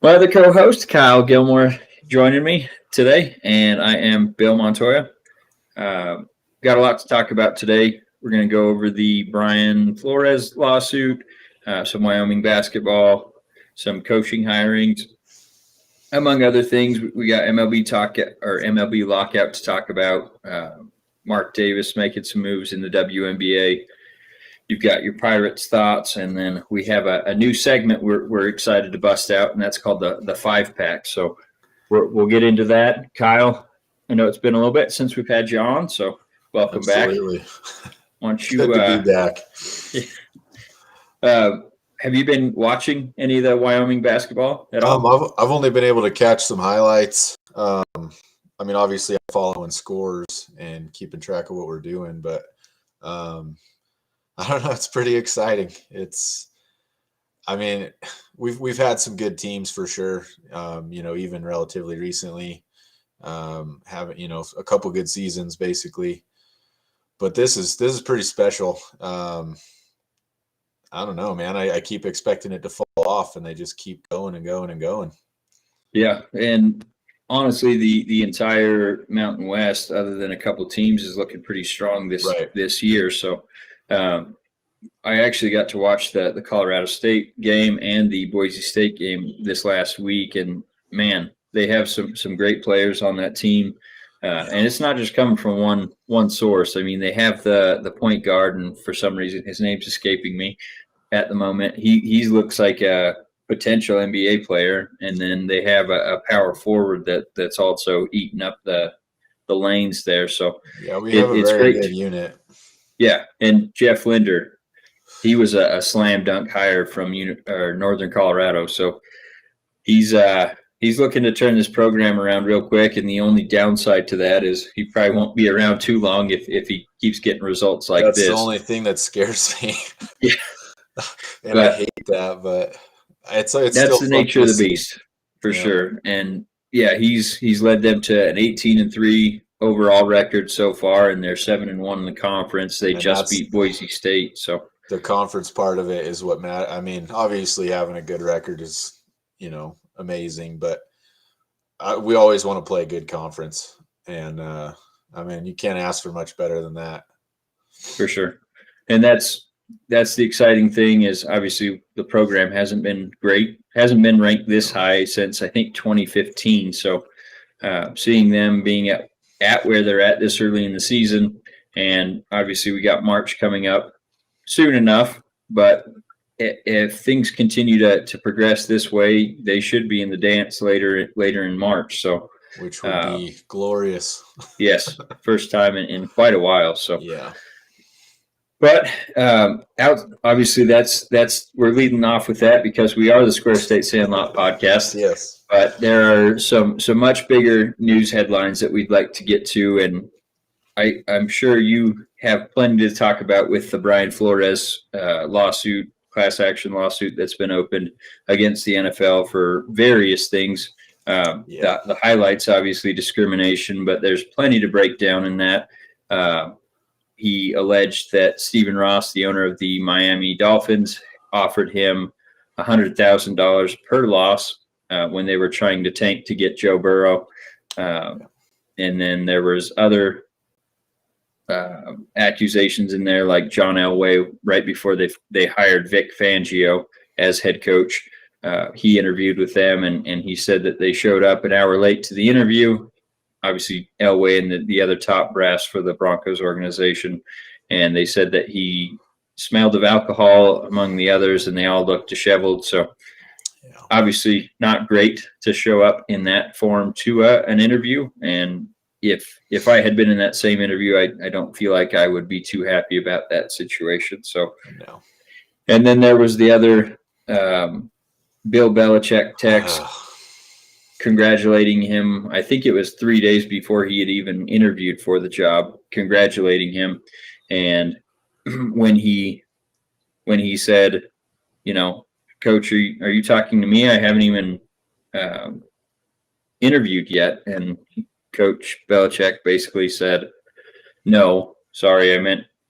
My other co-host, Kyle Gilmore, joining me today, and I am Bill Montoya. Uh, got a lot to talk about today. We're going to go over the Brian Flores lawsuit, some Wyoming basketball, some coaching hirings, among other things. We got MLB talk or MLB lockout to talk about. Mark Davis making some moves in the WNBA. You've got your Pirates thoughts, and then we have a new segment we're excited to bust out, and that's called the five pack. So we'll get into that. Kyle, I know it's been a little bit since we've had you on, so welcome Absolutely. back. Why don't you, Good to be back. Have you been watching any of the Wyoming basketball at all? I've only been able to catch some highlights. Obviously I'm following scores and keeping track of what we're doing, but I don't know. It's pretty exciting. We've had some good teams for sure. Even relatively recently, having a couple good seasons basically. But this is pretty special. I don't know, man. I keep expecting it to fall off, and they just keep going and going and going. Yeah, and honestly, the entire Mountain West, other than a couple teams, is looking pretty strong this year. So, I actually got to watch the Colorado State game and the Boise State game this last week, and man, they have some great players on that team. And it's not just coming from one source. I mean, they have the point guard, and for some reason, his name's escaping me at the moment. He looks like a potential NBA player, and then they have a power forward that's also eating up the lanes there. So yeah, we have a very good unit. Yeah, and Jeff Linder, he was a slam dunk hire from Northern Colorado. So he's looking to turn this program around real quick, and the only downside to that is he probably won't be around too long if he keeps getting results like this. That's the only thing that scares me. Yeah. And I hate that, but it's that's still the nature of the beast for sure. And yeah, he's led them to an 18-3 overall record so far, and they're 7-1 in the conference. They just beat Boise State. So the conference part of it is what matters. I mean, obviously having a good record is, amazing, but we always want to play a good conference. And you can't ask for much better than that. For sure. And that's the exciting thing is obviously the program hasn't been great, hasn't been ranked this high since I think 2015. So seeing them being at where they're at this early in the season, and obviously we got March coming up soon enough, but if things continue to progress this way, they should be in the dance later in March. So which would be glorious. Yes, first time in quite a while. So yeah. But obviously that's we're leading off with that because we are the Square State Sandlot podcast. Yes. But there are some much bigger news headlines that we'd like to get to, and I'm sure you have plenty to talk about with the Brian Flores lawsuit, class action lawsuit that's been opened against the NFL for various things. The highlights, obviously, discrimination, but there's plenty to break down in that. He alleged that Stephen Ross, the owner of the Miami Dolphins, offered him $100,000 per loss when they were trying to tank to get Joe Burrow. And then there was other accusations in there, like John Elway, right before they hired Vic Fangio as head coach. He interviewed with them, and he said that they showed up an hour late to the interview. Obviously, Elway and the other top brass for the Broncos organization. And they said that he smelled of alcohol among the others, and they all looked disheveled. So obviously not great to show up in that form to an interview. And if I had been in that same interview, I don't feel like I would be too happy about that situation. So, no. And then there was the other Bill Belichick text. Congratulating him. I think it was 3 days before he had even interviewed for the job, congratulating him. And when he said, Coach, are you talking to me? I haven't even interviewed yet. And Coach Belichick basically said, no, sorry,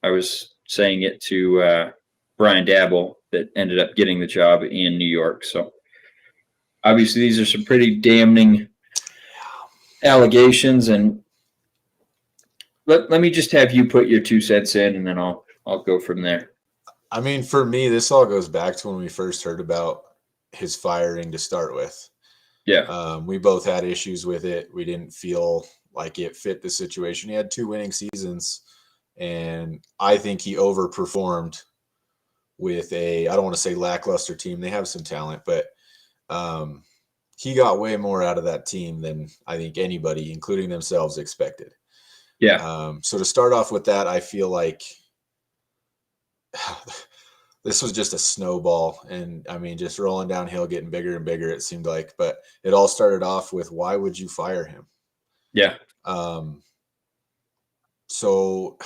I was saying it to Brian Dabble that ended up getting the job in New York. So obviously these are some pretty damning allegations, and let me just have you put your 2 cents in, and then I'll go from there. I mean, for me, this all goes back to when we first heard about his firing to start with. Yeah. We both had issues with it. We didn't feel like it fit the situation. He had 2 winning seasons, and I think he overperformed with I don't want to say lackluster team. They have some talent, but he got way more out of that team than I think anybody, including themselves, expected. Yeah. So to start off with that, I feel like this was just a snowball, and I mean, just rolling downhill, getting bigger and bigger, it seemed like. But it all started off with, why would you fire him? Yeah. So,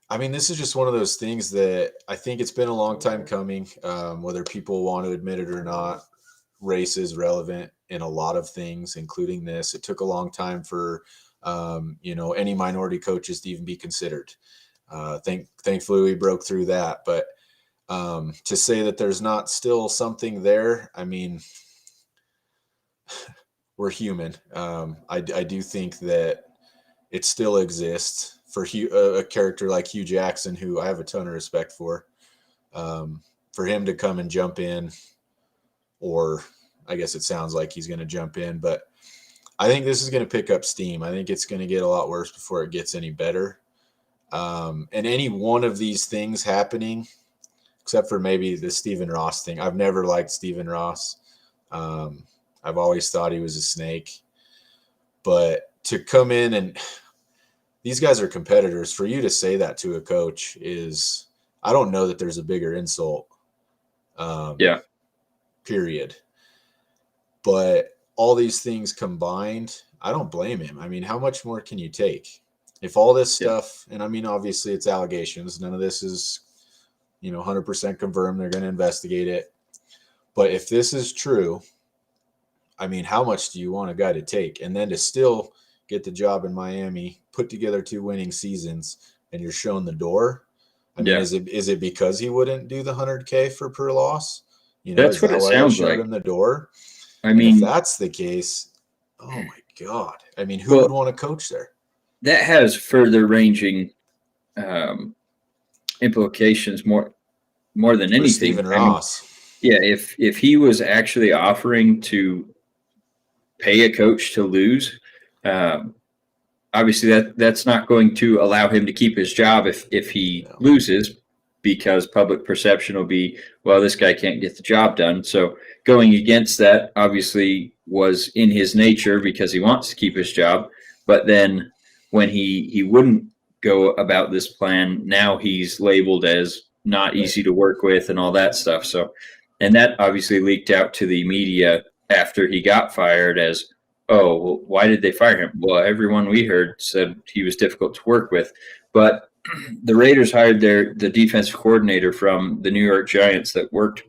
I mean, this is just one of those things that I think it's been a long time coming, whether people want to admit it or not. Race is relevant in a lot of things, including this. It took a long time for, any minority coaches to even be considered. Thankfully, we broke through that. But to say that there's not still something there, I mean, we're human. I do think that it still exists for a character like Hugh Jackson, who I have a ton of respect for him to come and jump in, or I guess it sounds like he's going to jump in, but I think this is going to pick up steam. I think it's going to get a lot worse before it gets any better. And any one of these things happening, except for maybe the Stephen Ross thing. I've never liked Stephen Ross. I've always thought he was a snake. But to come in, and these guys are competitors. For you to say that to a coach is, I don't know that there's a bigger insult. Yeah. Period. But all these things combined, I don't blame him. I mean, how much more can you take? If all this stuff, and I mean, obviously it's allegations. None of this is, 100% confirmed. They're going to investigate it. But if this is true, I mean, how much do you want a guy to take? And then to still get the job in Miami, put together 2 winning seasons, and you're shown the door. I mean, is it because he wouldn't do the $100K for per loss? That's is what that it why they sounds showed like. him the door? I And mean, if that's the case, oh my God. I mean, who would want to coach there? That has further ranging implications more than anything. Stephen Ross. If he was actually offering to pay a coach to lose, obviously that's not going to allow him to keep his job if he loses, because public perception will be, well, this guy can't get the job done. So going against that obviously was in his nature, because he wants to keep his job. But then when he wouldn't go about this plan, now he's labeled as not easy to work with and all that stuff. So, and that obviously leaked out to the media after he got fired as, oh, well, why did they fire him? Well, everyone we heard said he was difficult to work with. But the Raiders hired the defensive coordinator from the New York Giants that worked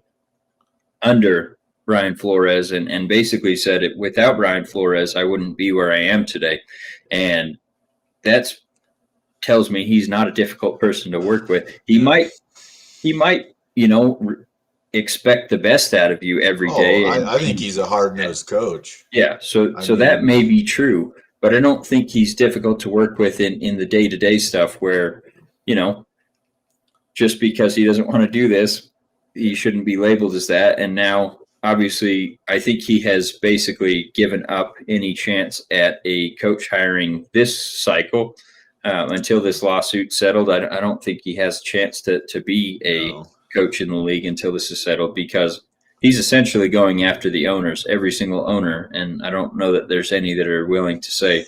under Brian Flores, and basically said, without Brian Flores, I wouldn't be where I am today. And that tells me he's not a difficult person to work with. He might, expect the best out of you every day. I think he's a hard-nosed coach. Yeah, so that may be true, but I don't think he's difficult to work with in the day-to-day stuff where, just because he doesn't want to do this, he shouldn't be labeled as that. And now, obviously, I think he has basically given up any chance at a coach hiring this cycle until this lawsuit settled. I don't think he has a chance to be a coach in the league until this is settled, because he's essentially going after the owners, every single owner. And I don't know that there's any that are willing to say,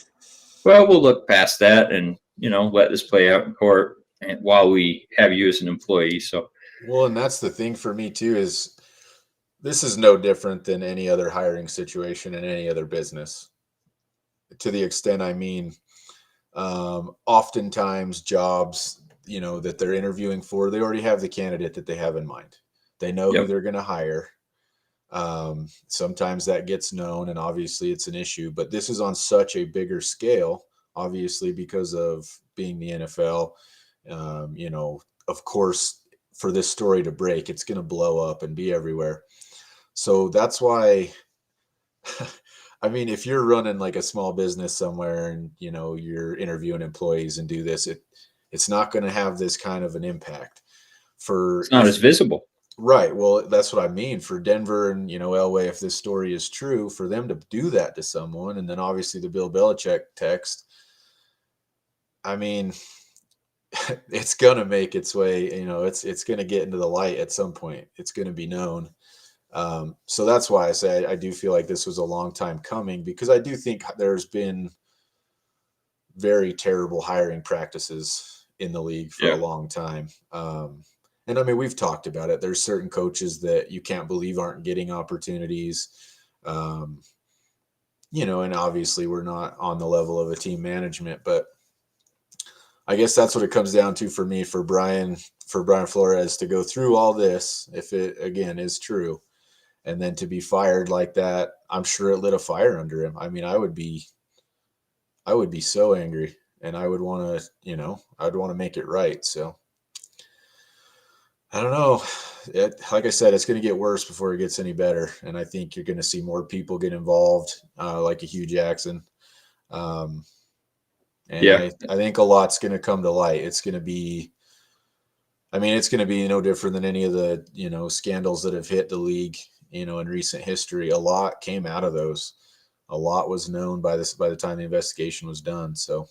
well, we'll look past that and, let this play out in court while we have you as an employee. So, well, and that's the thing for me too, is this is no different than any other hiring situation in any other business. To the extent, I mean, oftentimes jobs, that they're interviewing for, they already have the candidate that they have in mind. They know who they're going to hire. Sometimes that gets known, and obviously it's an issue, but this is on such a bigger scale, obviously, because of being the NFL. Of course, for this story to break, it's going to blow up and be everywhere. So that's why, I mean, if you're running like a small business somewhere and, you know, you're interviewing employees and do this, it's not going to have this kind of an impact for It's not as visible. right. Well, that's what I mean for Denver and, you know, Elway, if this story is true, for them to do that to someone. And then obviously the Bill Belichick text, I mean, it's going to make its way, you know, it's going to get into the light at some point. It's going to be known. So that's why I say I do feel like this was a long time coming, because I do think there's been very terrible hiring practices in the league for a long time. And I mean, we've talked about it. There's certain coaches that you can't believe aren't getting opportunities. You know, and obviously we're not on the level of a team management, but I guess that's what it comes down to for me, for Brian Flores to go through all this, if it again is true, and then to be fired like that. I'm sure it lit a fire under him. I mean, I would be so angry, and I would want to, you know, I'd want to make it right. So I don't know. Like I said, it's going to get worse before it gets any better. And I think you're going to see more people get involved, like a Hugh Jackson. I think a lot's going to come to light. It's going to be, I mean, it's going to be no different than any of the, you know, scandals that have hit the league, you know, in recent history. A lot came out of those. A lot was known by the time the investigation was done. So,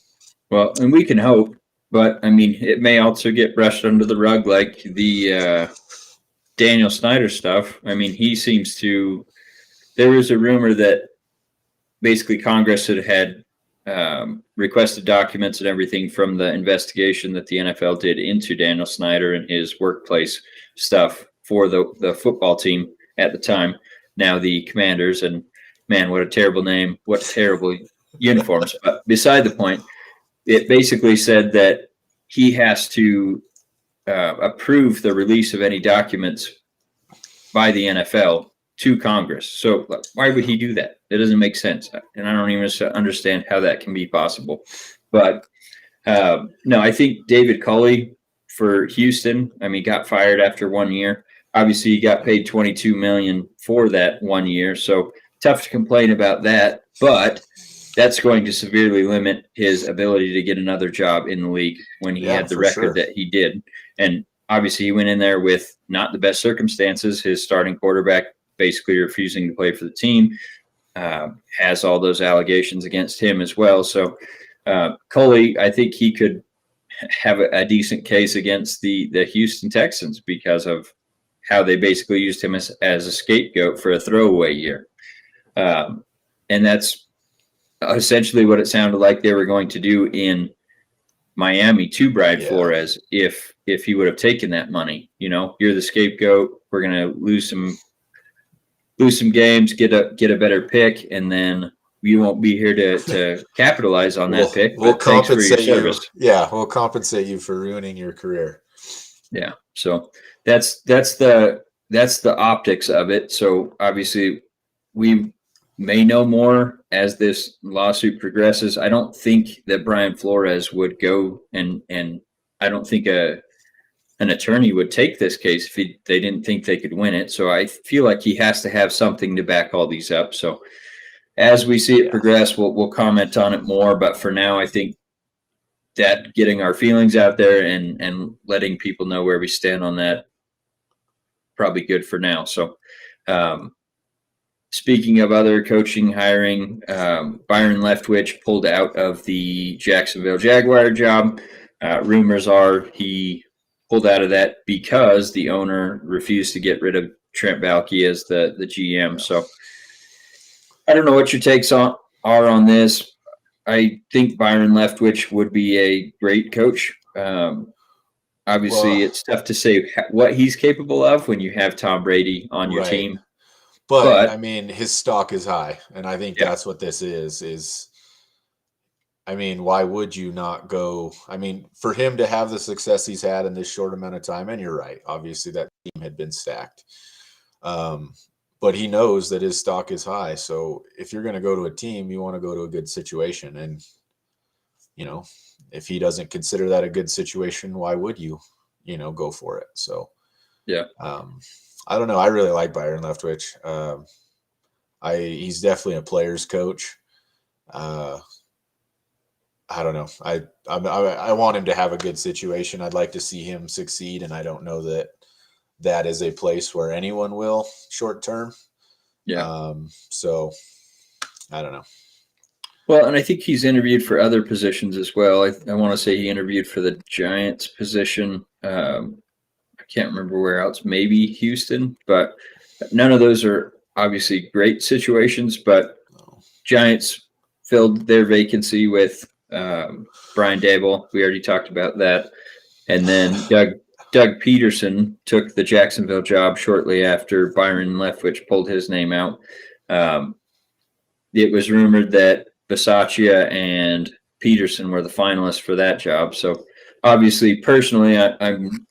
well, and we can hope, but I mean, it may also get brushed under the rug, like the Daniel Snyder stuff. I mean, he seems to. There was a rumor that basically Congress had requested documents and everything from the investigation that the NFL did into Daniel Snyder and his workplace stuff for the football team at the time. Now the Commanders, and man, what a terrible name, what terrible uniforms. But beside the point, it basically said that he has to approve the release of any documents by the NFL to Congress. So why would he do that? It doesn't make sense. And I don't even understand how that can be possible. But no, I think David Culley for Houston, I mean, got fired after 1 year. Obviously, he got paid $22 million for that 1 year. So tough to complain about that. But that's going to severely limit his ability to get another job in the league when he had the record that he did. And obviously, he went in there with not the best circumstances. His starting quarterback basically refusing to play for the team, has all those allegations against him as well. So Culley, I think he could have a decent case against the Houston Texans because of how they basically used him as a scapegoat for a throwaway year. And that's essentially what it sounded like they were going to do in Miami to Brian Flores if he would have taken that money. You know, you're the scapegoat. We're going to lose some games, get a better pick, and then you won't be here to capitalize on that pick. We'll compensate you. Yeah, we'll compensate you for ruining your career. Yeah, so that's the optics of it. So obviously, we may know more as this lawsuit progresses. I don't think that Brian Flores would go and I don't think an attorney would take this case if they didn't think they could win it. So I feel like he has to have something to back all these up. So as we see it progress, we'll comment on it more. But for now, I think that getting our feelings out there and letting people know where we stand on that, probably good for now. So speaking of other coaching hiring, Byron Leftwich pulled out of the Jacksonville Jaguar job. Rumors are he pulled out of that because the owner refused to get rid of Trent Baalke as the GM. So I don't know what your takes are on this. I think Byron Leftwich would be a great coach. Obviously, it's tough to say what he's capable of when you have Tom Brady on your team. But I mean, his stock is high, and I think that's what this is. I mean, why would you not go? I mean, for him to have the success he's had in this short amount of time, and you're right, obviously that team had been stacked. But he knows that his stock is high. So if you're going to go to a team, you want to go to a good situation. And, you know, if he doesn't consider that a good situation, why would you, go for it? So, I don't know. I really like Byron Leftwich. He's definitely a player's coach. I don't know. I want him to have a good situation. I'd like to see him succeed, and I don't know that is a place where anyone will short term. Yeah. So I don't know. Well, and I think he's interviewed for other positions as well. I want to say he interviewed for the Giants position. I can't remember where else, maybe Houston, but none of those are obviously great situations. But Giants filled their vacancy with Brian Dable. We already talked about that. And then Doug Peterson took the Jacksonville job shortly after Byron Leftwich pulled his name out. It was rumored that Bisaccia and Peterson were the finalists for that job. So obviously, personally, I'm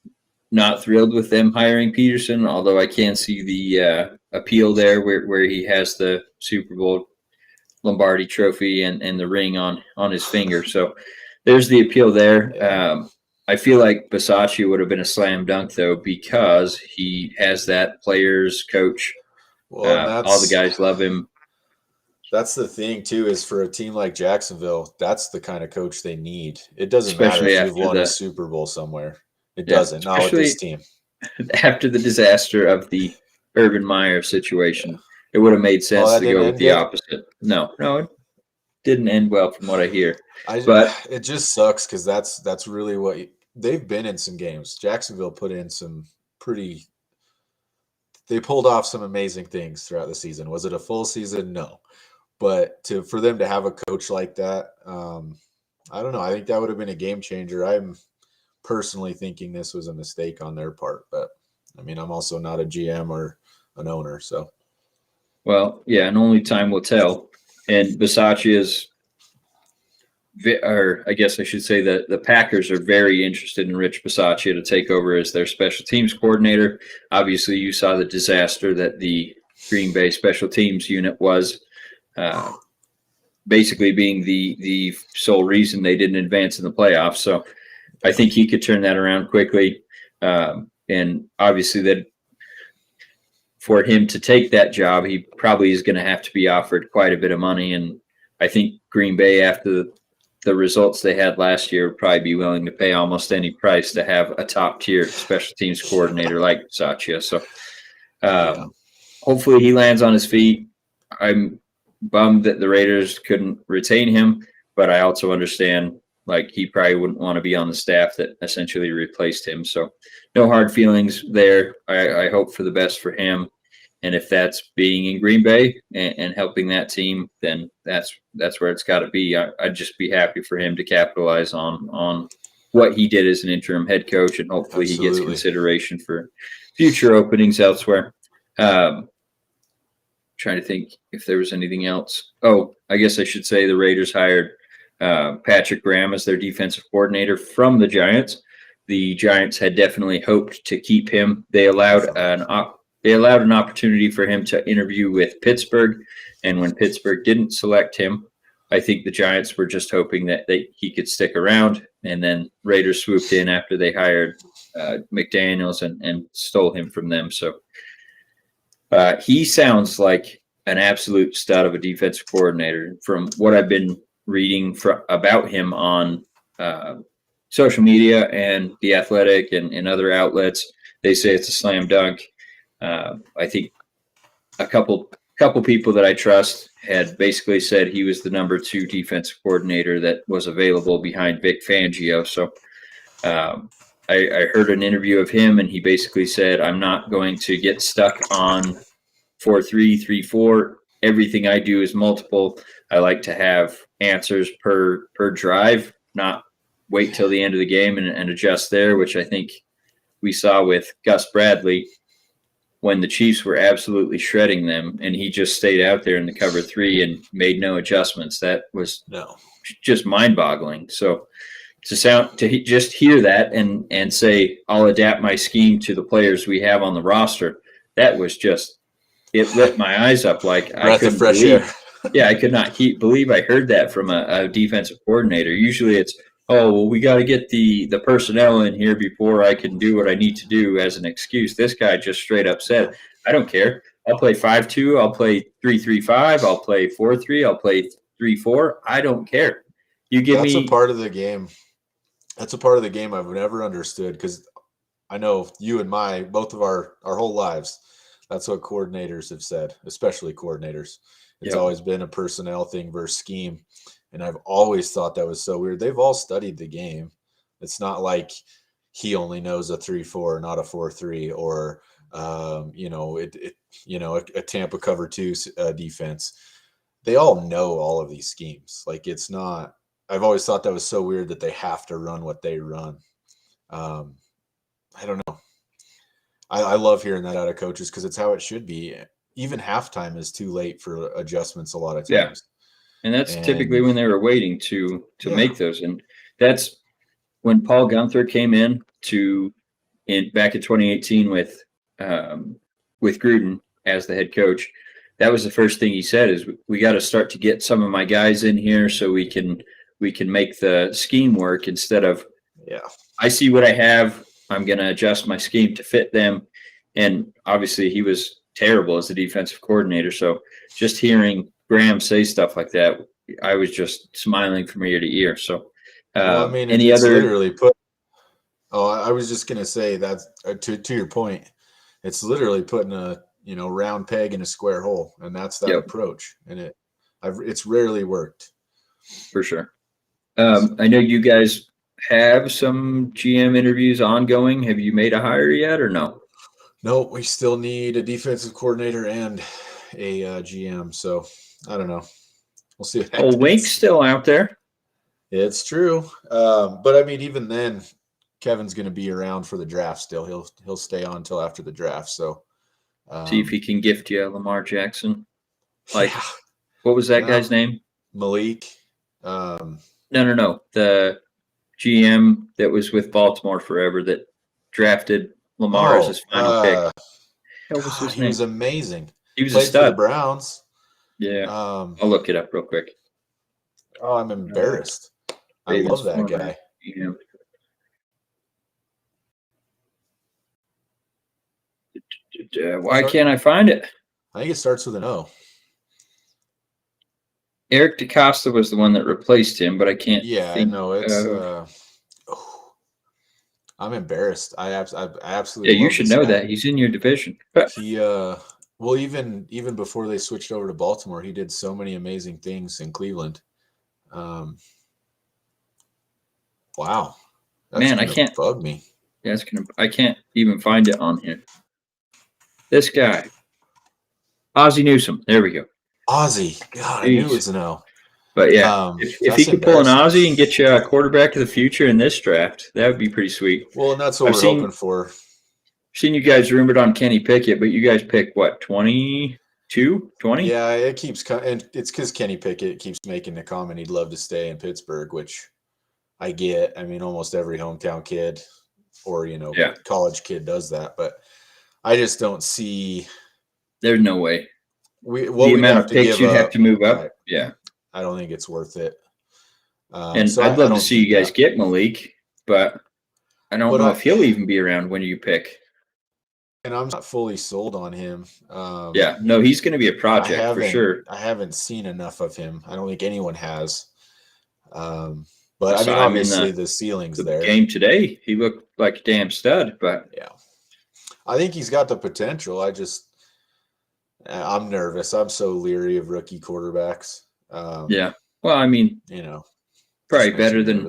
not thrilled with them hiring Peterson, although I can see the appeal there where he has the Super Bowl Lombardi trophy and the ring on his finger. So there's the appeal there. Yeah. I feel like Bisaccia would have been a slam dunk, though, because he has that players coach. Well, all the guys love him. That's the thing, too, is for a team like Jacksonville, that's the kind of coach they need. It doesn't Especially matter if you've won a Super Bowl somewhere. It doesn't, not with this team. After the disaster of the Urban Meyer situation, it would have made sense to go with the opposite. No, it didn't end well from what I hear. But it just sucks because that's really what they've been in some games. Jacksonville put in some they pulled off some amazing things throughout the season. Was it a full season? No. But for them to have a coach like that, I don't know. I think that would have been a game changer. I'm personally thinking this was a mistake on their part, but I mean, I'm also not a GM or an owner, so. Well, yeah, and only time will tell. And Bisaccia is, or I guess I should say that the Packers are very interested in Rich Bisaccia to take over as their special teams coordinator. Obviously, you saw the disaster that the Green Bay special teams unit was. Basically being the sole reason they didn't advance in the playoffs. So I think he could turn that around quickly. And obviously that for him to take that job, he probably is going to have to be offered quite a bit of money. And I think Green Bay, after the results they had last year, would probably be willing to pay almost any price to have a top tier special teams coordinator like Bisaccia. So hopefully he lands on his feet. I'm bummed that the Raiders couldn't retain him, but I also understand like he probably wouldn't want to be on the staff that essentially replaced him. So no hard feelings there. I hope for the best for him. And if that's being in Green Bay and helping that team, then that's where it's got to be. I'd just be happy for him to capitalize on what he did as an interim head coach, and hopefully he gets consideration for future openings elsewhere. Trying to think if there was anything else. Oh, I guess I should say the Raiders hired Patrick Graham as their defensive coordinator from the Giants. The Giants had definitely hoped to keep him. They allowed an opportunity for him to interview with Pittsburgh, and when Pittsburgh didn't select him, I think the Giants were just hoping that he could stick around, and then Raiders swooped in after they hired McDaniels and stole him from them. So he sounds like an absolute stud of a defensive coordinator. From what I've been reading about him on social media and The Athletic and other outlets, they say it's a slam dunk. I think a couple people that I trust had basically said he was the number 2 defensive coordinator that was available behind Vic Fangio. So I heard an interview of him, and he basically said, I'm not going to get stuck on 4-3, 3-4. Everything I do is multiple. I like to have answers per drive, not wait till the end of the game and adjust there, which I think we saw with Gus Bradley when the Chiefs were absolutely shredding them, and he just stayed out there in the cover 3 and made no adjustments. That was just mind-boggling. So to just hear that and say, I'll adapt my scheme to the players we have on the roster, that was just, it lit my eyes up like I couldn't believe. Yeah, I could not believe I heard that from a defensive coordinator. Usually it's, oh, well, we got to get the personnel in here before I can do what I need to do as an excuse. This guy just straight up said, I don't care. I'll play 5-2. I'll play 3-3-5. I'll play 4-3. I'll play 3-4. I don't care. You give That's me a part of the game. That's a part of the game I've never understood, because I know you and both of our whole lives, that's what coordinators have said, especially coordinators. It's Yep. always been a personnel thing versus scheme. And I've always thought that was so weird. They've all studied the game. It's not like he only knows a 3-4, not a 4-3, or a Tampa cover 2 defense. They all know all of these schemes. Like, it's not. I've always thought that was so weird that they have to run what they run. I don't know. I love hearing that out of coaches, because it's how it should be. Even halftime is too late for adjustments a lot of times. Yeah. And that's typically when they were waiting to make those. And that's when Paul Gunther came in back in 2018 with Gruden as the head coach. That was the first thing he said is we got to start to get some of my guys in here so we can make the scheme work, instead of I see what I have, I'm going to adjust my scheme to fit them. And obviously he was terrible as the defensive coordinator. So just hearing Graham say stuff like that, I was just smiling from ear to ear. So, well, I mean, any it's other? Literally put. Oh, I was just gonna say that to your point, it's literally putting a round peg in a square hole, and that's that approach, and it's rarely worked. For sure. I know you guys have some GM interviews ongoing. Have you made a hire yet, or no? No, we still need a defensive coordinator and a GM. So I don't know. We'll see what happens. Oh, Wink's still out there. It's true. But I mean, even then, Kevin's going to be around for the draft still. He'll stay on until after the draft. So see if he can gift you Lamar Jackson. What was that guy's name? Malik. No. The GM that was with Baltimore forever that drafted Lamar as his final pick. What was his name? He was amazing. He was played a stud for the Browns. Yeah. I'll look it up real quick. Oh, I'm embarrassed. I love that guy. Why can't I find it? I think it starts with an O. Eric DeCosta was the one that replaced him, but I can't. Yeah, I know it's. I'm embarrassed. I absolutely. Yeah, you should know that he's in your division. He well, even before they switched over to Baltimore, he did so many amazing things in Cleveland. Wow, man, I can't bug me. Yeah, I can't even find it on here. This guy, Ozzie Newsome. There we go. Ozzie, God, I knew it was an O. But yeah, if he could pull an Ozzie and get you a quarterback of the future in this draft, that would be pretty sweet. Well, and that's what we're hoping for. I've seen you guys rumored on Kenny Pickett, but you guys pick what, 22, 20? Yeah, it keeps and it's because Kenny Pickett keeps making the comment he'd love to stay in Pittsburgh, which I get. I mean, almost every hometown kid or college kid does that, but I just don't see. There's no way. The amount of picks you'd have to move up. Right. Yeah. I don't think it's worth it. And so I'd love to see you guys get Malik, but I don't know if he'll even be around when you pick. And I'm not fully sold on him. No, he's going to be a project for sure. I haven't seen enough of him. I don't think anyone has. But I mean, obviously the ceiling's there. Game today, he looked like a damn stud, but yeah, I think he's got the potential. I'm nervous. I'm so leery of rookie quarterbacks. Well, I mean, probably better than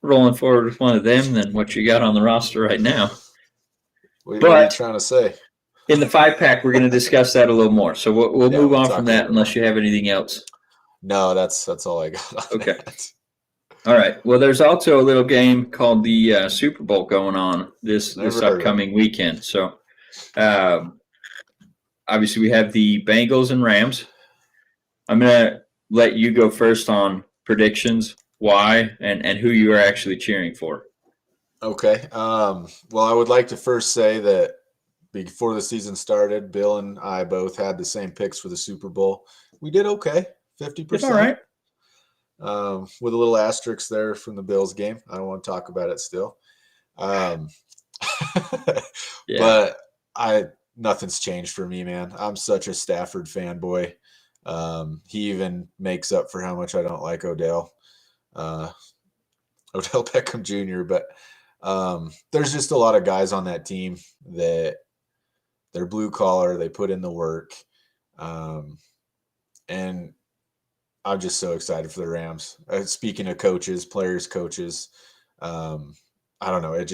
rolling forward with one of them than what you got on the roster right now. What are you trying to say? In the 5-pack, we're going to discuss that a little more. So we'll move on from that unless you have anything else. No, that's all I got. Okay. All right. Well, there's also a little game called the Super Bowl going on this upcoming weekend. So obviously we have the Bengals and Rams. I'm going to let you go first on predictions, why, and who you are actually cheering for. Okay. Well, I would like to first say that before the season started, Bill and I both had the same picks for the Super Bowl. We did okay, 50%. All right. with a little asterisk there from the Bills game. I don't want to talk about it still. Yeah. But nothing's changed for me, man. I'm such a Stafford fanboy. He even makes up for how much I don't like Odell Beckham Jr. But there's just a lot of guys on that team that they're blue collar. They put in the work. And I'm just so excited for the Rams. Speaking of coaches, players, coaches, I don't know.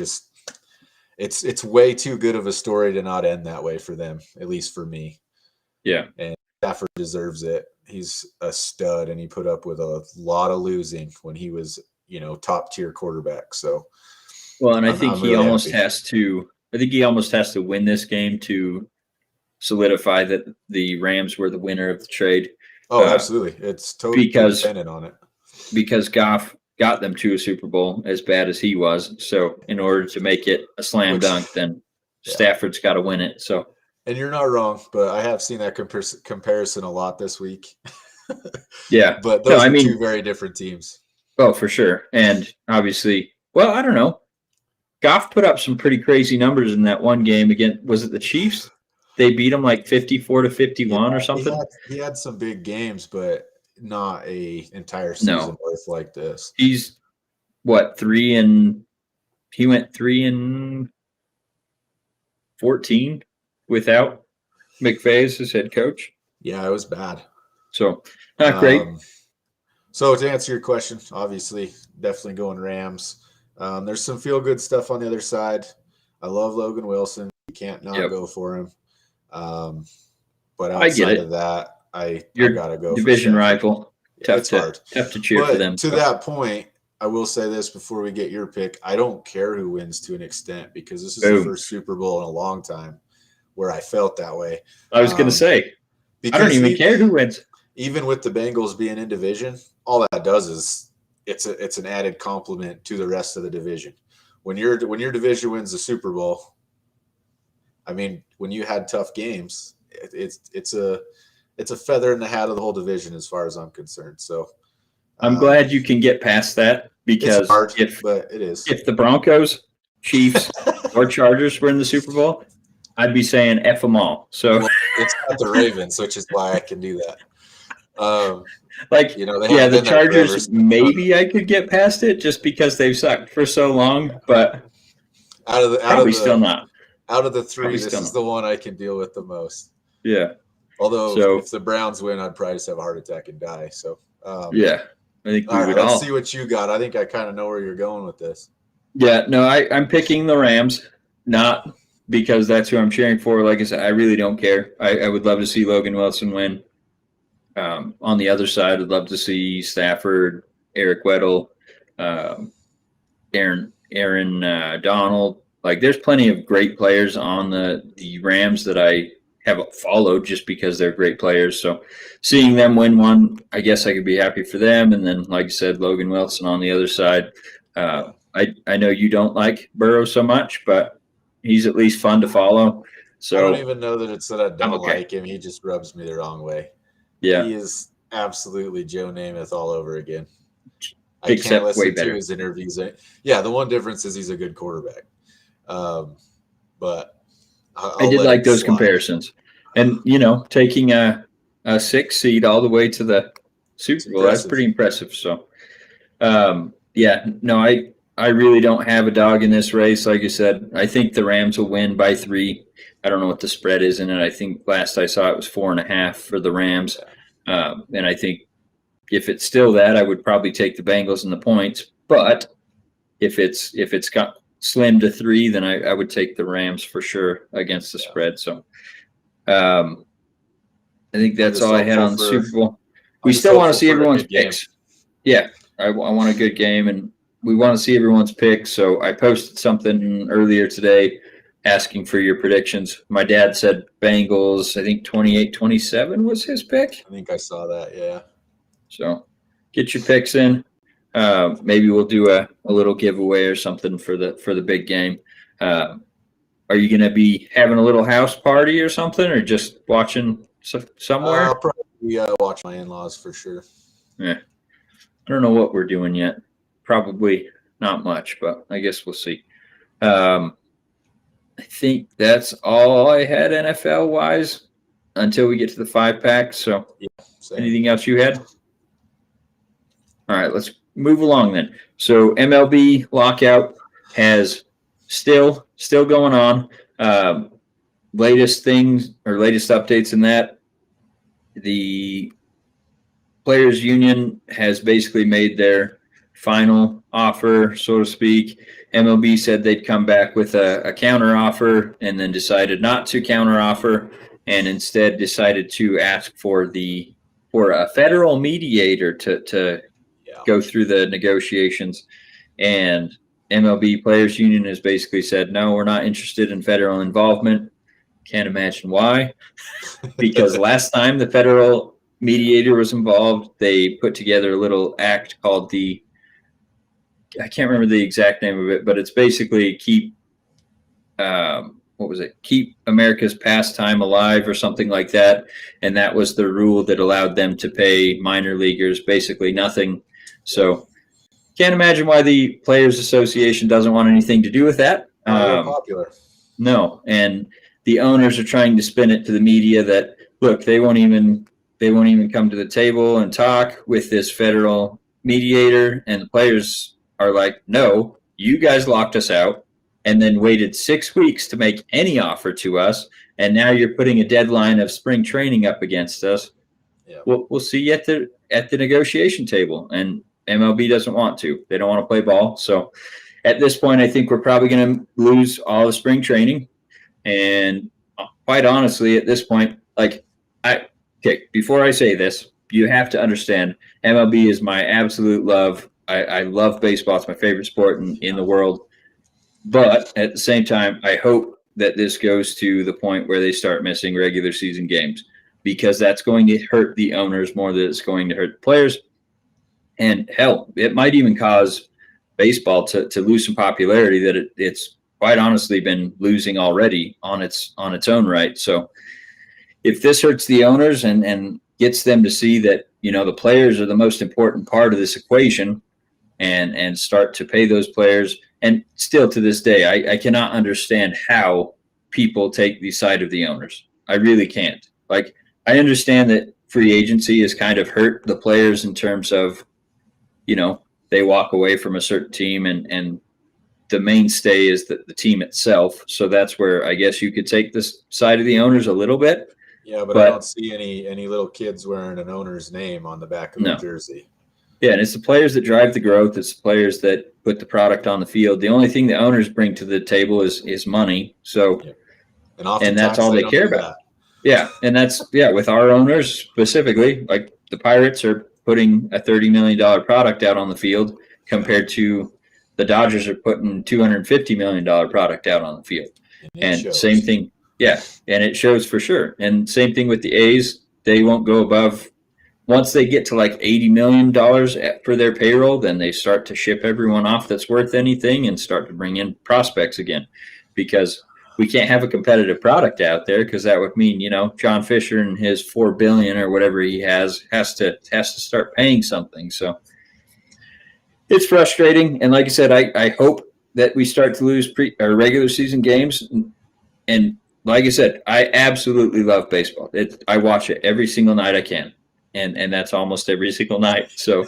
It's way too good of a story to not end that way for them, at least for me. Yeah. And Stafford deserves it. He's a stud, and he put up with a lot of losing when he was, top tier quarterback. So, well, and I think I'm he really almost happy. has to. I think he almost has to win this game to solidify that the Rams were the winner of the trade. Oh, absolutely. It's totally dependent on it. Because Goff got them to a Super Bowl as bad as he was. So in order to make it a slam dunk, then Stafford's got to win it. So, and you're not wrong, but I have seen that comparison a lot this week. Yeah, but those are two very different teams. Oh, for sure. And obviously, well, I don't know. Goff put up some pretty crazy numbers in that one game again. Was it the Chiefs? They beat them like 54-51 or something. He had some big games, but not a entire season worth like this. He's what, 3-14 without McVay as his head coach. Yeah, it was bad. So not great. So to answer your question, obviously, definitely going Rams. There's some feel good stuff on the other side. I love Logan Wilson. You can't not go for him. But outside of that, I gotta go division for rival. Yeah, it's hard. Tough to cheer for them. To that point, I will say this before we get your pick. I don't care who wins to an extent, because this is the first Super Bowl in a long time where I felt that way. I was going to say, I don't even care who wins. Even with the Bengals being in division, all that does is it's an added compliment to the rest of the division. When your division wins the Super Bowl, I mean, when you had tough games, it's a feather in the hat of the whole division as far as I'm concerned. So I'm glad you can get past that, because it's hard, but it is. If the Broncos, Chiefs, or Chargers were in the Super Bowl, I'd be saying F them all. So it's not the Ravens, which is why I can do that. The Chargers, maybe I could get past it just because they've sucked for so long, but still not. Out of the three, this is the one I can deal with the most. Yeah. Although if the Browns win, I'd probably just have a heart attack and die. So yeah, I think we would all. Let's see what you got. I think I kind of know where you're going with this. Yeah, no, I'm picking the Rams, not because that's who I'm cheering for. Like I said, I really don't care. I would love to see Logan Wilson win. On the other side, I'd love to see Stafford, Eric Weddle, Aaron Donald. Like, there's plenty of great players on the Rams that I have followed just because they're great players. So seeing them win one, I guess I could be happy for them. And then, like I said, Logan Wilson on the other side. I know you don't like Burrow so much, but he's at least fun to follow. So I don't even know that it's that I don't like him. He just rubs me the wrong way. Yeah. He is absolutely Joe Namath all over again. I can't listen to his interviews. Yeah, the one difference is he's a good quarterback. But I did like those comparisons. And, taking a 6 seed all the way to the Super Bowl, that's pretty impressive. So, I really don't have a dog in this race. Like you said, I think the Rams will win by 3. I don't know what the spread is in it. I think last I saw it was 4.5 for the Rams. And I think if it's still that, I would probably take the Bengals and the points. But if it's got slim to 3, then I would take the Rams for sure against the spread. So I think that's all I had on the Super Bowl. We still want to see everyone's picks. Yeah, I want a good game, and we want to see everyone's picks. So I posted something earlier today asking for your predictions. My dad said Bengals, I think 28-27 was his pick. I think I saw that, yeah. So get your picks in. Maybe we'll do a little giveaway or something for the big game. Are you going to be having a little house party or something, or just watching somewhere? I'll probably watch my in-laws for sure. Yeah. I don't know what we're doing yet. Probably not much, but I guess we'll see. I think that's all I had NFL wise until we get to the 5-pack. So, Same. anything else you had? All right, let's move along then. So, MLB lockout has still going on. Latest things or latest updates in that, the Players Union has basically made their final offer, so to speak. MLB said they'd come back with a counter offer and then decided not to counter offer and instead decided to ask for a federal mediator to go through the negotiations. And MLB Players Union has basically said, no, we're not interested in federal involvement. Can't imagine why. Because last time the federal mediator was involved, they put together a little act called I can't remember the exact name of it, but it's basically keep America's pastime alive or something like that. And that was the rule that allowed them to pay minor leaguers basically nothing. So can't imagine why the Players Association doesn't want anything to do with that. Popular. No, and the owners are trying to spin it to the media that, look, they won't even come to the table and talk with this federal mediator. And the players are like, no, you guys locked us out and then waited 6 weeks to make any offer to us. And now you're putting a deadline of spring training up against us. Yeah. We'll see you at the negotiation table. And MLB doesn't want to. They don't want to play ball. So at this point, I think we're probably going to lose all the spring training. And quite honestly, at this point, before I say this, you have to understand MLB is my absolute love. I love baseball. It's my favorite sport in the world. But at the same time, I hope that this goes to the point where they start missing regular season games, because that's going to hurt the owners more than it's going to hurt the players. And hell, it might even cause baseball to lose some popularity that it's quite honestly been losing already on its own right. So if this hurts the owners and gets them to see that, the players are the most important part of this equation and start to pay those players. And still to this day, I cannot understand how people take the side of the owners. I really can't. I understand that free agency has kind of hurt the players in terms of, they walk away from a certain team and the mainstay is the team itself. So that's where I guess you could take this side of the owners a little bit. Yeah, but I don't see any little kids wearing an owner's name on the back of their jersey. Yeah, and it's the players that drive the growth. It's the players that put the product on the field. The only thing the owners bring to the table is money. So, and that's all they care about. Yeah, and that's with our owners specifically. Like the Pirates are putting a $30 million product out on the field compared to the Dodgers are putting $250 million product out on the field. And same thing. Yeah, and it shows for sure. And same thing with the A's. They won't go above. Once they get to $80 million for their payroll, then they start to ship everyone off that's worth anything and start to bring in prospects again, because we can't have a competitive product out there, because that would mean, John Fisher and his $4 billion or whatever he has to start paying something. So it's frustrating. And like I said, I hope that we start to lose regular season games. And like I said, I absolutely love baseball. I watch it every single night I can. And that's almost every single night. So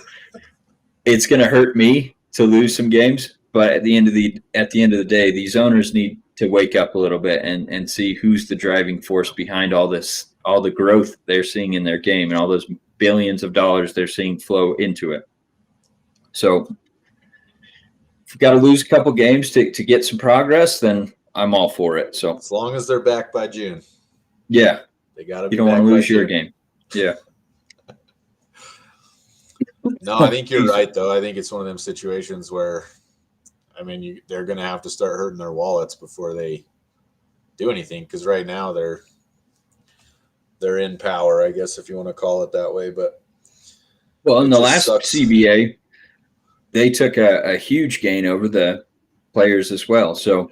it's going to hurt me to lose some games. But at the end of the day, these owners need to wake up a little bit and see who's the driving force behind all the growth they're seeing in their game and all those billions of dollars they're seeing flow into it. So if we've got to lose a couple games to get some progress, then I'm all for it. So as long as they're back by June. Yeah. They got to. You don't want to lose your game. Yeah. No, I think you're right, though. I think it's one of them situations where, they're going to have to start hurting their wallets before they do anything, because right now they're in power, I guess, if you want to call it that way. But in the last CBA, they took a huge gain over the players as well. So,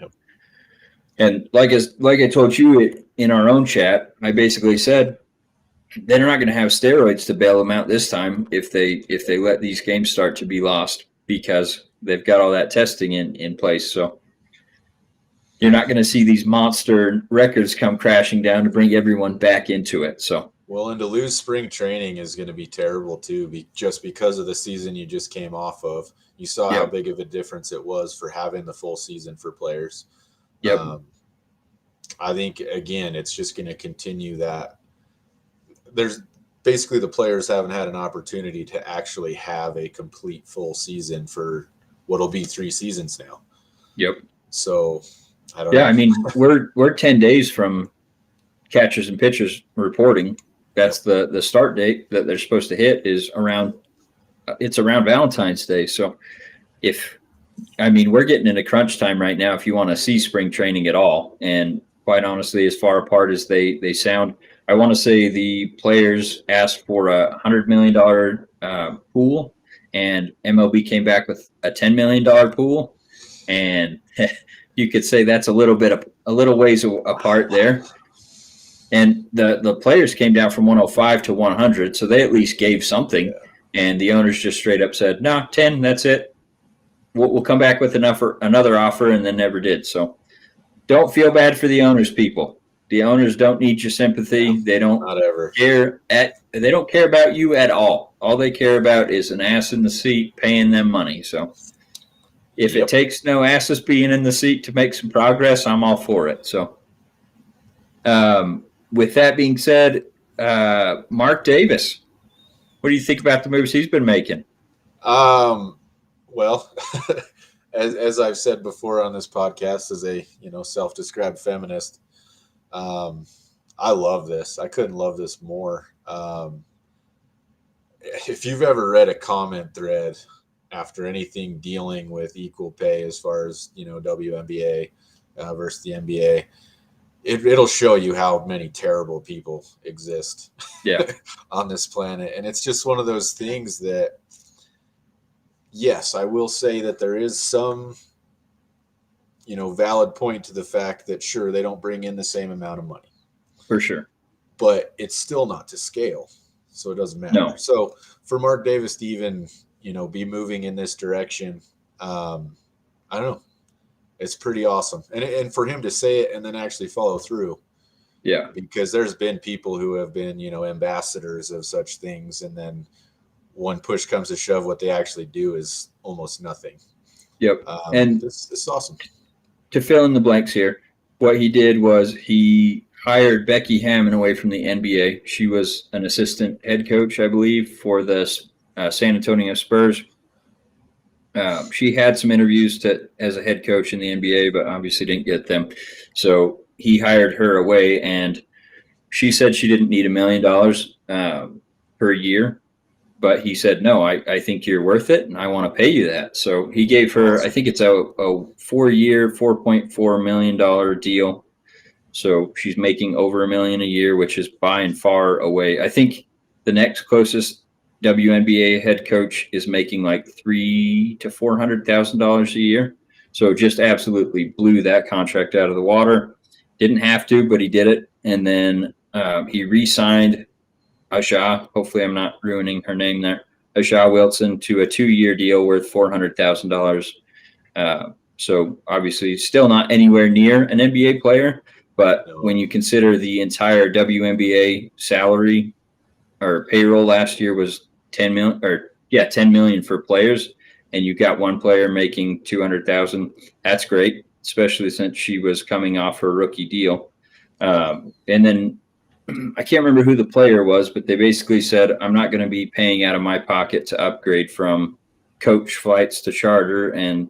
and like I told you in our own chat, I basically said, they're not going to have steroids to bail them out this time if they let these games start to be lost, because they've got all that testing in place. So you're not going to see these monster records come crashing down to bring everyone back into it. So well, and to lose spring training is going to be terrible too, just because of the season you just came off of. You saw how big of a difference it was for having the full season for players. Yep. I think, again, it's just going to continue that. There's basically the players haven't had an opportunity to actually have a complete full season for what'll be 3 seasons now. Yep. So I don't know. I mean, we're 10 days from catchers and pitchers reporting. That's the start date that they're supposed to hit is around Valentine's Day. So we're getting into crunch time right now if you want to see spring training at all. And quite honestly, as far apart as they sound, I want to say the players asked for a $100 million pool, and MLB came back with a $10 million pool. And you could say that's a little ways apart there. And the players came down from 105 to 100, so they at least gave something. Yeah. And the owners just straight up said, "No, 10, that's it. We'll come back with another offer," and then never did. So don't feel bad for the owners, people. The owners don't need your sympathy. No, they don't not ever they don't care about you at all. All they care about is an ass in the seat paying them money. So if it takes no asses being in the seat to make some progress, I'm all for it. So with that being said, Mark Davis, what do you think about the moves he's been making? Well, as I've said before on this podcast, as a self-described feminist, I love this. I couldn't love this more. If you've ever read a comment thread after anything dealing with equal pay, as far as WNBA versus the NBA, it'll show you how many terrible people exist on this planet. And it's just one of those things that, yes, I will say that there is some, valid point to the fact that, sure, they don't bring in the same amount of money. For sure. But it's still not to scale. So it doesn't matter. No. So for Mark Davis to even, be moving in this direction, I don't know. It's pretty awesome. And for him to say it and then actually follow through. Yeah. Because there's been people who have been, ambassadors of such things. And then when push comes to shove, what they actually do is almost nothing. Yep. And this is awesome. To fill in the blanks here, what he did was he hired Becky Hammon away from the NBA. She was an assistant head coach, I believe, for the San Antonio Spurs. She had some interviews as a head coach in the NBA, but obviously didn't get them. So he hired her away, and she said she didn't need $1 million per year. But he said, "No, I think you're worth it, and I want to pay you that." So he gave her, I think it's a 4-year, $4.4 million deal. So she's making over $1 million a year, which is by and far away. I think the next closest WNBA head coach is making like $300,000 to $400,000 a year. So just absolutely blew that contract out of the water. Didn't have to, but he did it. And then he re-signed Aja, hopefully I'm not ruining her name there, Aja Wilson, to a 2-year deal worth $400,000. So obviously still not anywhere near an NBA player, but when you consider the entire WNBA salary or payroll last year was $10 million for players, and you got one player making $200,000, that's great, especially since she was coming off her rookie deal. And then I can't remember who the player was, but they basically said, "I'm not going to be paying out of my pocket to upgrade from coach flights to charter." And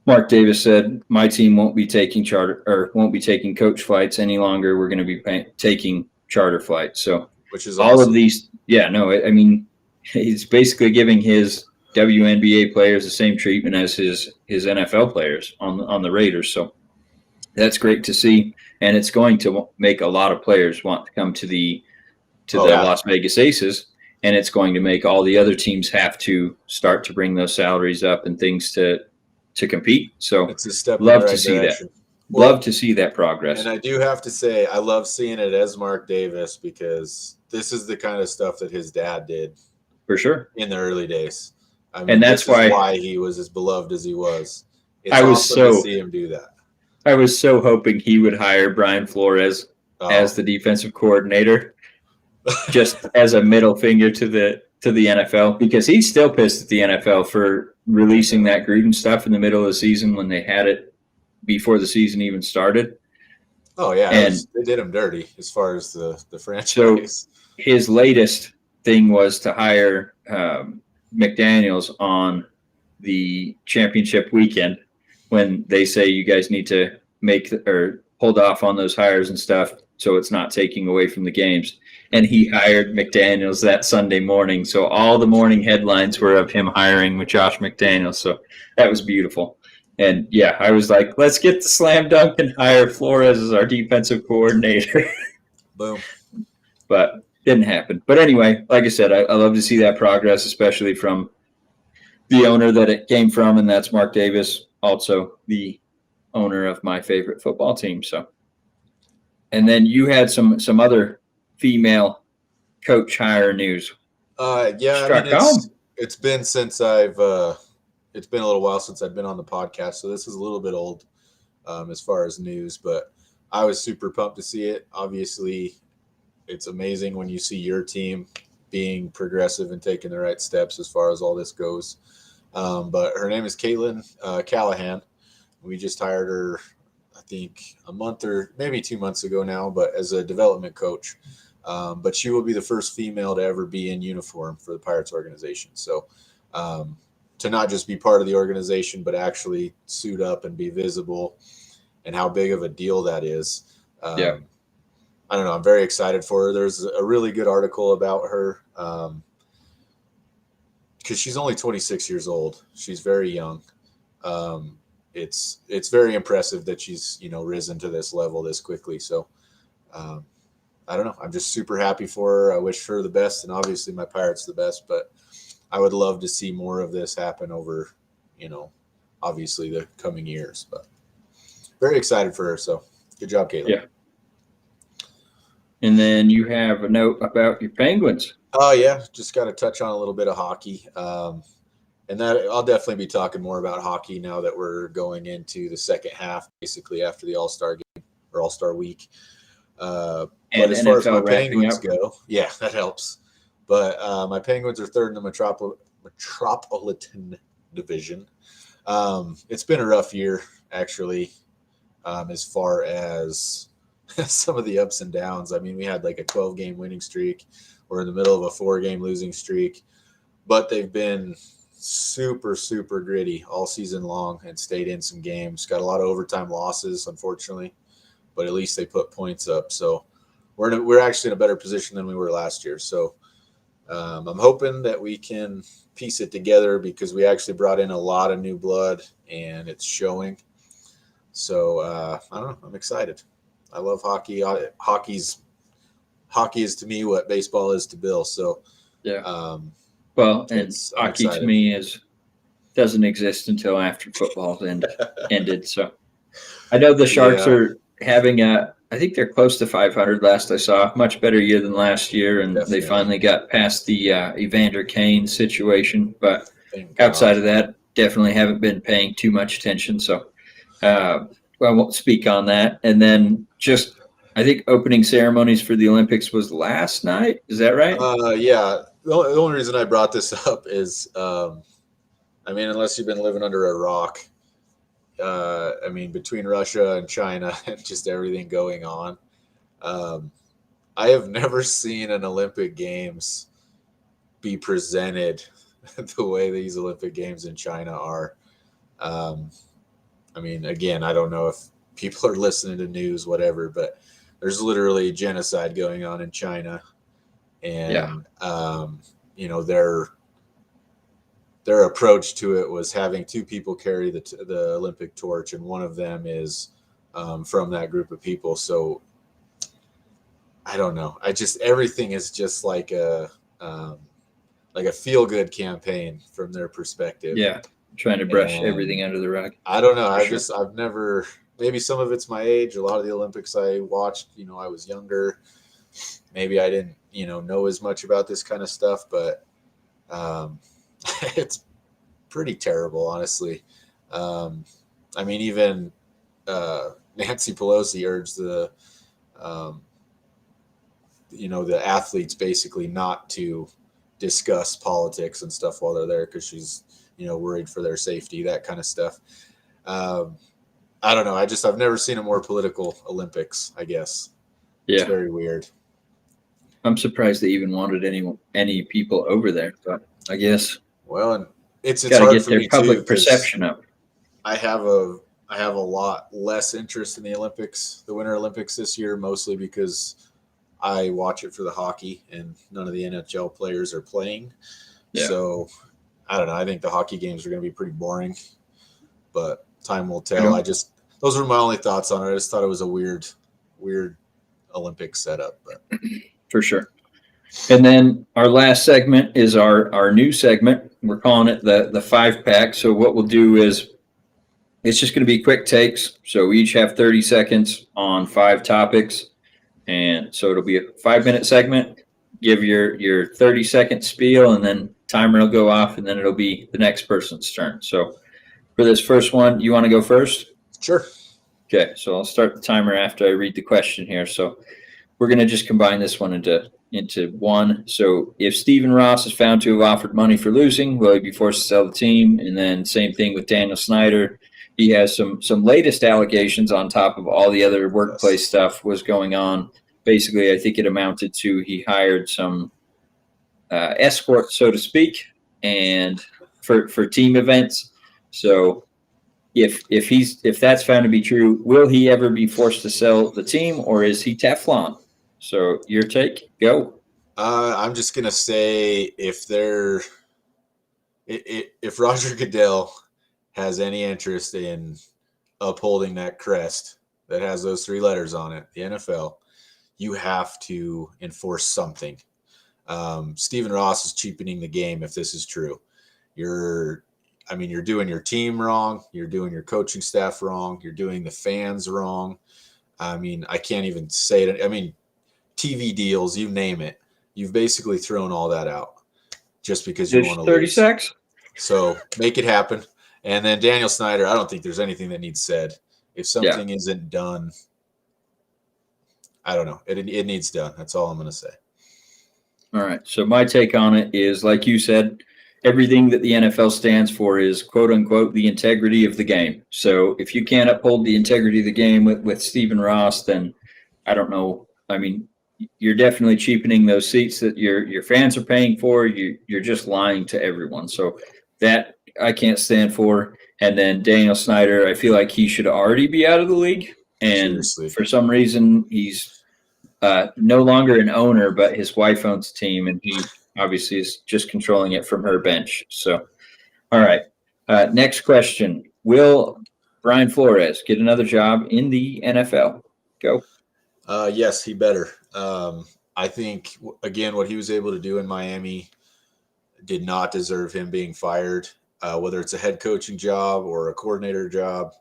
Mark Davis said, "My team won't be taking coach flights any longer. We're going to be taking charter flights." So which is all awesome. of these. Yeah, no, I mean, he's basically giving his WNBA players the same treatment as his NFL players on the Raiders. So that's great to see. And it's going to make a lot of players want to come to the Las Vegas Aces, and it's going to make all the other teams have to start to bring those salaries up and things to compete. So it's a step love in the right to see direction. that. love to see that progress. And I do have to say, I love seeing it as Mark Davis because this is the kind of stuff that his dad did for sure in the early days. I mean, and that's why he was as beloved as he was. It's I was awesome to see him do that. I was so hoping he would hire Brian Flores as the defensive coordinator, just as a middle finger to the NFL, because he's still pissed at the NFL for releasing that Gruden stuff in the middle of the season when they had it before the season even started. Oh yeah, and they did him dirty as far as the franchise. So his latest thing was to hire McDaniels on the championship weekend when they say you guys need to make or hold off on those hires and stuff so it's not taking away from the games. And he hired McDaniels that Sunday morning. So all the morning headlines were of him hiring with Josh McDaniels. So that was beautiful. And yeah, I was like, let's get the slam dunk and hire Flores as our defensive coordinator. Boom. But didn't happen. But anyway, like I said, I love to see that progress, especially from the owner that it came from, and that's Mark Davis, also the owner of my favorite football team. So, and then you had some other female coach hire news. Yeah, I mean, it's been since it's been a little while since I've been on the podcast, so this is a little bit old as far as news, but I was super pumped to see it. Obviously, it's amazing when you see your team being progressive and taking the right steps as far as all this goes. But her name is Caitlin Callahan. We just hired her, I think, a month or maybe 2 months ago now, but as a development coach. But she will be the first female to ever be in uniform for the Pirates organization. So to not just be part of the organization, but actually suit up and be visible, and how big of a deal that is. Yeah. I don't know. I'm very excited for her. There's a really good article about her because she's only 26 years old. She's very young. It's very impressive that she's, risen to this level this quickly. So I don't know. I'm just super happy for her. I wish her the best, and obviously my Pirates the best, but I would love to see more of this happen over, obviously the coming years, but very excited for her. So good job, Caitlin. Yeah. And then you have a note about your Penguins. Oh yeah. Just got to touch on a little bit of hockey. And that I'll definitely be talking more about hockey now that we're going into the second half, basically after the All-Star game or All-Star week. But as far as my Penguins go, yeah, that helps. But my Penguins are third in the Metropolitan Division. It's been a rough year, actually, as far as some of the ups and downs. I mean, we had like a 12-game winning streak. We're in the middle of a 4-game losing streak. But they've been super, super gritty all season long and stayed in some games. Got a lot of overtime losses, unfortunately, but at least they put points up. So we're actually in a better position than we were last year. So I'm hoping that we can piece it together because we actually brought in a lot of new blood and it's showing. So I don't know. I'm excited. I love hockey. Hockey is to me what baseball is to Bill. So yeah. Well, and hockey to me doesn't exist until after football's ended. So I know the Sharks are having I think they're close to 500 last I saw. Much better year than last year, and Definitely. They finally got past the Evander Kane situation. But outside of that, definitely haven't been paying too much attention. So I won't speak on that. And then just I think opening ceremonies for the Olympics was last night. Is that right? Yeah. The only reason I brought this up is, unless you've been living under a rock, between Russia and China and just everything going on, I have never seen an Olympic Games be presented the way these Olympic Games in China are. Again, I don't know if people are listening to news, whatever, but there's literally genocide going on in China. And, their approach to it was having two people carry the Olympic torch, and one of them is from that group of people. So I don't know. Everything is just like a feel-good campaign from their perspective. Yeah, trying to brush everything under the rug. I don't know. I've never maybe some of it's my age. A lot of the Olympics I watched, I was younger. Maybe I didn't, know as much about this kind of stuff, but it's pretty terrible, honestly. Even Nancy Pelosi urged the athletes basically not to discuss politics and stuff while they're there because she's, worried for their safety, that kind of stuff. I don't know. I've never seen a more political Olympics, I guess. It's very weird. I'm surprised they even wanted any people over there, but I guess. Well, and it's got to hard get for their me public too, perception up. I have a lot less interest in the Olympics, the Winter Olympics this year, mostly because I watch it for the hockey and none of the NHL players are playing. Yeah. So I don't know. I think the hockey games are going to be pretty boring, but time will tell. Those were my only thoughts on it. I just thought it was a weird Olympic setup, but for sure. And then our last segment is our new segment. We're calling it the 5-pack. So what we'll do is it's just going to be quick takes. So we each have 30 seconds on 5 topics. And so it'll be a 5-minute segment. Give your 30-second spiel, and then timer will go off, and then it'll be the next person's turn. So for this first one, you want to go first? Sure. Okay, so I'll start the timer after I read the question here. So we're going to just combine this one into one. So if Stephen Ross is found to have offered money for losing, will he be forced to sell the team? And then same thing with Daniel Snyder. He has some latest allegations on top of all the other workplace stuff was going on. Basically, I think it amounted to he hired some escort, so to speak, and for team events. So if that's found to be true, will he ever be forced to sell the team, or is he Teflon? So your take, go. I'm just gonna say if Roger Goodell has any interest in upholding that crest that has those 3 letters on it, the NFL, you have to enforce something. Stephen Ross is cheapening the game if this is true. You're doing your team wrong. You're doing your coaching staff wrong. You're doing the fans wrong. I can't even say it. TV deals, you name it. You've basically thrown all that out just because you want to 30 lose. 30 secs. So make it happen. And then Daniel Snyder, I don't think there's anything that needs said. If something isn't done, I don't know. It needs done. That's all I'm going to say. All right. So my take on it is, like you said, everything that the NFL stands for is, quote unquote, the integrity of the game. So if you can't uphold the integrity of the game with Stephen Ross, then I don't know. You're definitely cheapening those seats that your fans are paying for. You're just lying to everyone. So that I can't stand for. And then Daniel Snyder, I feel like he should already be out of the league. And Seriously. For some reason, he's no longer an owner, but his wife owns the team, and he obviously is just controlling it from her bench. So, all right. Next question. Will Brian Flores get another job in the NFL? Go. Yes, he better. I think, again, what he was able to do in Miami did not deserve him being fired. Whether it's a head coaching job or a coordinator job,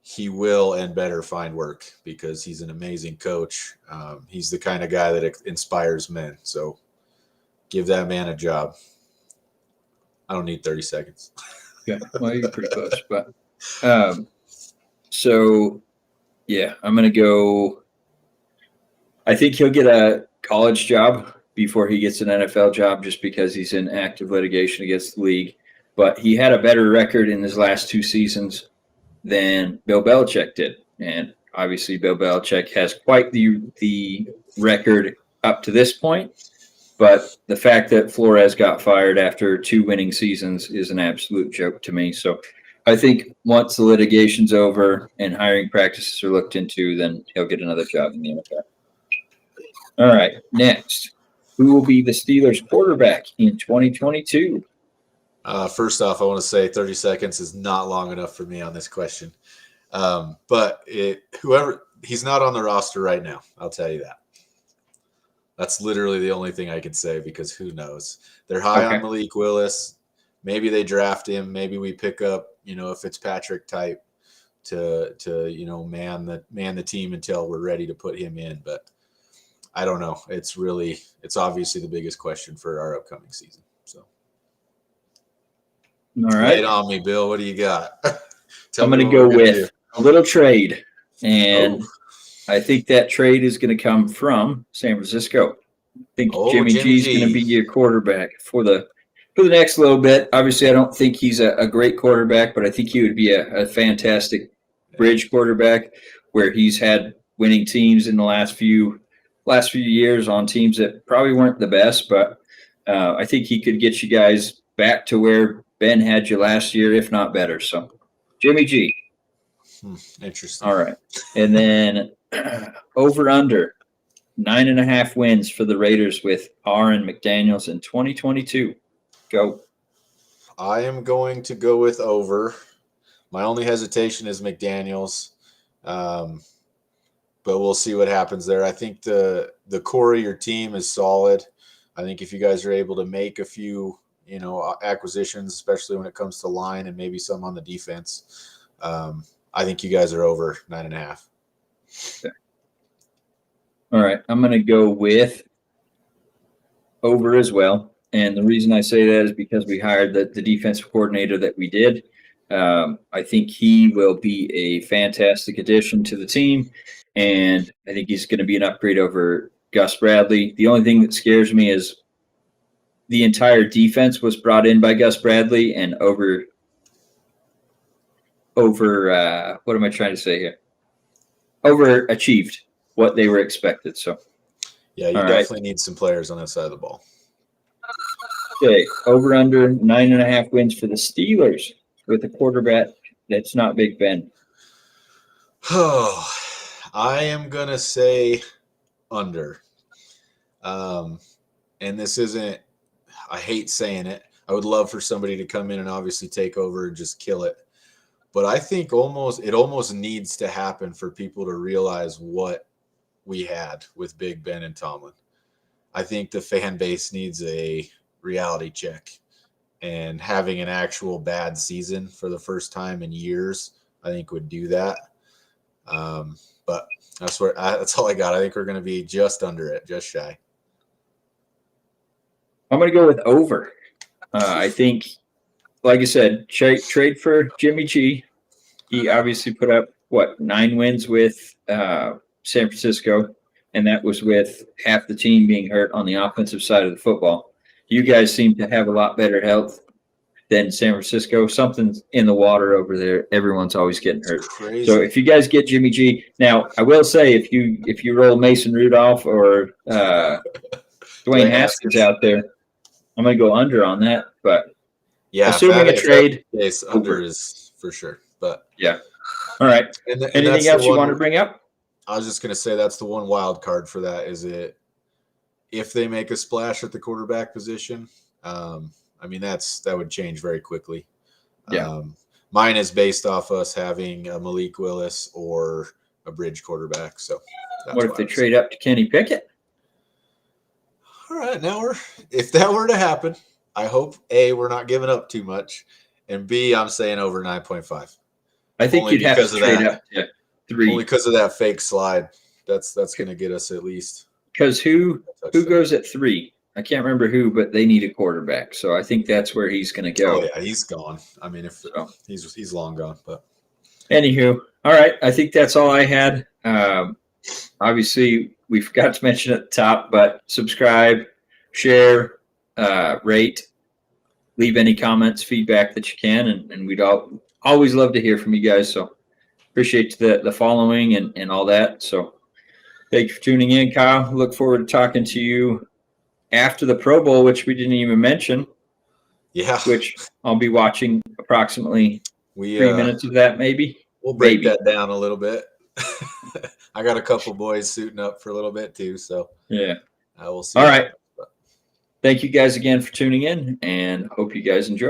he will and better find work because he's an amazing coach. He's the kind of guy that inspires men. So give that man a job. I don't need 30 seconds. Yeah, well, you're pretty close. But I'm going to go. I think he'll get a college job before he gets an NFL job just because he's in active litigation against the league. But he had a better record in his last 2 seasons than Bill Belichick did. And obviously Bill Belichick has quite the record up to this point. But the fact that Flores got fired after 2 winning seasons is an absolute joke to me. So I think once the litigation's over and hiring practices are looked into, then he'll get another job in the NFL. All right, next. Who will be the Steelers quarterback in 2022? First off, I want to say 30 seconds is not long enough for me on this question. But he's not on the roster right now. I'll tell you that. That's literally the only thing I can say because who knows? They're high on Malik Willis. Maybe they draft him. Maybe we pick up, a Fitzpatrick type. to man the team until we're ready to put him in. But I don't know. It's obviously the biggest question for our upcoming season. So, All right, lay it on me, Bill. What do you got? I'm going to go with a little trade, and I think that trade is going to come from San Francisco. I think Jimmy G is going to be your quarterback for the next little bit. Obviously, I don't think he's a great quarterback, but I think he would be a fantastic bridge quarterback where he's had winning teams in the last few years on teams that probably weren't the best, but I think he could get you guys back to where Ben had you last year, if not better. So, Jimmy G. Interesting. All right. And then over under 9.5 wins for the Raiders with Aaron McDaniels in 2022. Go. I am going to go with over. My only hesitation is McDaniels. But we'll see what happens there. I think the core of your team is solid. I think if you guys are able to make a few, acquisitions, especially when it comes to line and maybe some on the defense, I think you guys are over 9.5. Okay. All right. I'm going to go with over as well. And the reason I say that is because we hired the defensive coordinator that we did. I think he will be a fantastic addition to the team. And I think he's going to be an upgrade over Gus Bradley. The only thing that scares me is the entire defense was brought in by Gus Bradley and over what am I trying to say here? Overachieved what they were expected. So, yeah, you definitely need some players on that side of the ball. Okay, over under 9.5 wins for the Steelers with a quarterback that's not Big Ben. Oh, I am gonna say under. And this isn't. I hate saying it. I would love for somebody to come in and obviously take over and just kill it. But I think it almost needs to happen for people to realize what we had with Big Ben and Tomlin. I think the fan base needs a reality check, and having an actual bad season for the first time in years, I think would do that. But that's all I got. I think we're going to be just under it, just shy. I'm going to go with over. I think, like I said, trade for Jimmy G. He obviously put up, 9 wins with San Francisco, and that was with half the team being hurt on the offensive side of the football. You guys seem to have a lot better health than San Francisco. Something's in the water over there. Everyone's always getting hurt. Crazy. So if you guys get Jimmy G, now I will say if you roll Mason Rudolph or Dwayne Haskins out there, I'm going to go under on that. But yeah, assuming a trade, under is for sure. But yeah. All right. Anything else you want to bring up? I was just going to say that's the one wild card for that. Is it if they make a splash at the quarterback position? I mean, that would change very quickly. Yeah. Mine is based off us having a Malik Willis or a bridge quarterback. So what if they trade up to Kenny Pickett? All right, if that were to happen, I hope A, we're not giving up too much, and B, I'm saying over 9.5. I think you'd have to trade up to 3. Only because of that fake slide. That's going to get us at least. Because who goes at 3? I can't remember who, but they need a quarterback. So I think that's where he's going to go. Oh, yeah, he's gone. I mean, he's long gone. But anywho, all right. I think that's all I had. Obviously, we forgot to mention at the top, but subscribe, share, rate, leave any comments, feedback that you can, and we'd always love to hear from you guys. So appreciate the following and all that. So thank you for tuning in, Kyle. Look forward to talking to you after the Pro Bowl, which we didn't even mention. Yeah. Which I'll be watching approximately 3 minutes of that, maybe. We'll break that down a little bit. I got a couple boys suiting up for a little bit too. So yeah. I will see. All right. Thank you guys again for tuning in, and hope you guys enjoy.